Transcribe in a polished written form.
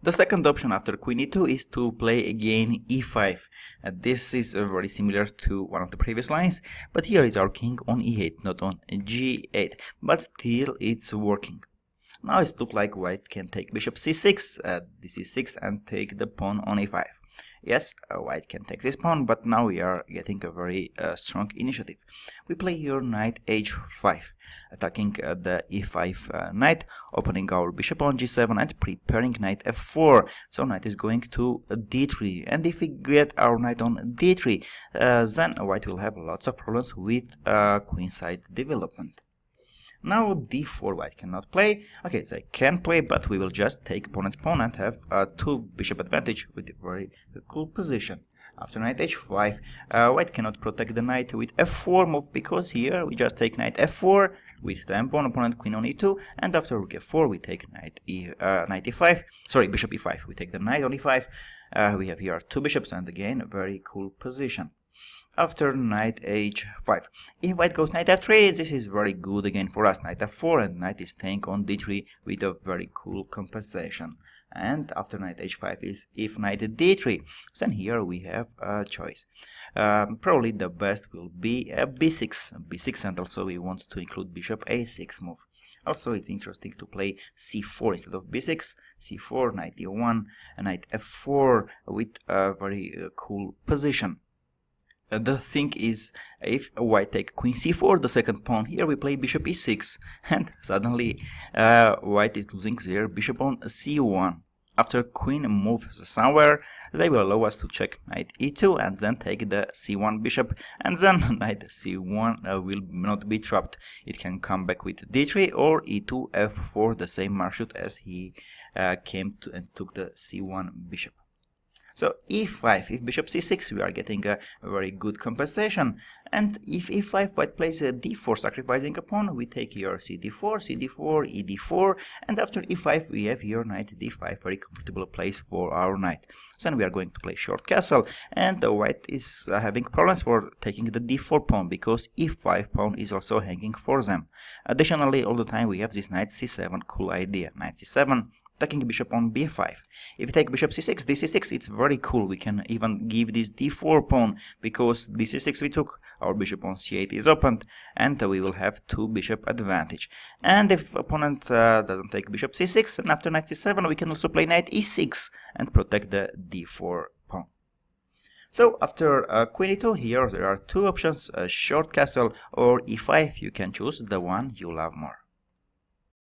The second option after queen e2 is to play again e5. This is very similar to one of the previous lines, but here is our king on e8, not on g8, but still it's working. Now it looks like white can take bishop c6, this is 6, and take the pawn on e5. Yes, white can take this pawn, but now we are getting a very strong initiative. We play here knight h5, attacking the e5 knight, opening our bishop on g7 and preparing knight f4. So knight is going to d3, and if we get our knight on d3, then white will have lots of problems with queenside development. Now d4 white cannot play. Okay, they can play, but we will just take opponent's pawn and have a 2 bishop advantage with a very cool position. After knight h5, white cannot protect the knight with f4 move, because here we just take knight f4 with the pawn opponent queen on e2, and after rook f4 we take bishop e5. We take the knight on e5. We have here 2 bishops, and again a very cool position. After knight h5, if white goes knight f3, this is very good again for us. Knight f4, and knight is staying on d3 with a very cool compensation. And after knight h5 is if knight d3, then here we have a choice. Probably the best will be a b6, and also we want to include bishop a6 move. Also, it's interesting to play c4 instead of b6, c4, knight e1, and knight f4 with a very cool position. The thing is, if white take queen c4, the second pawn, here we play bishop e6, and suddenly white is losing their bishop on c1. After queen moves somewhere, they will allow us to check knight e2 and then take the c1 bishop, and then knight c1 will not be trapped. It can come back with d3 or e2 f4, the same marshut as he came to and took the c1 bishop. So e5, if bishop c6, we are getting a very good compensation, and if e5 white plays a d4 sacrificing a pawn, we take here cd4, cd4, ed4, and after e5 we have here knight d5, very comfortable place for our knight. Then we are going to play short castle, and the white is having problems for taking the d4 pawn, because e5 pawn is also hanging for them. Additionally, all the time we have this knight c7 cool idea. Knight c7, attacking bishop on b5. If we take bishop c6, dc6, it's very cool. We can even give this d4 pawn, because dc6 we took, our bishop on c8 is opened, and we will have 2 bishop advantage. And if opponent doesn't take bishop c6, and after knight c7 we can also play knight e6 and protect the d4 pawn. So after queen e2, here there are 2 options, short castle or e5. You can choose the one you love more.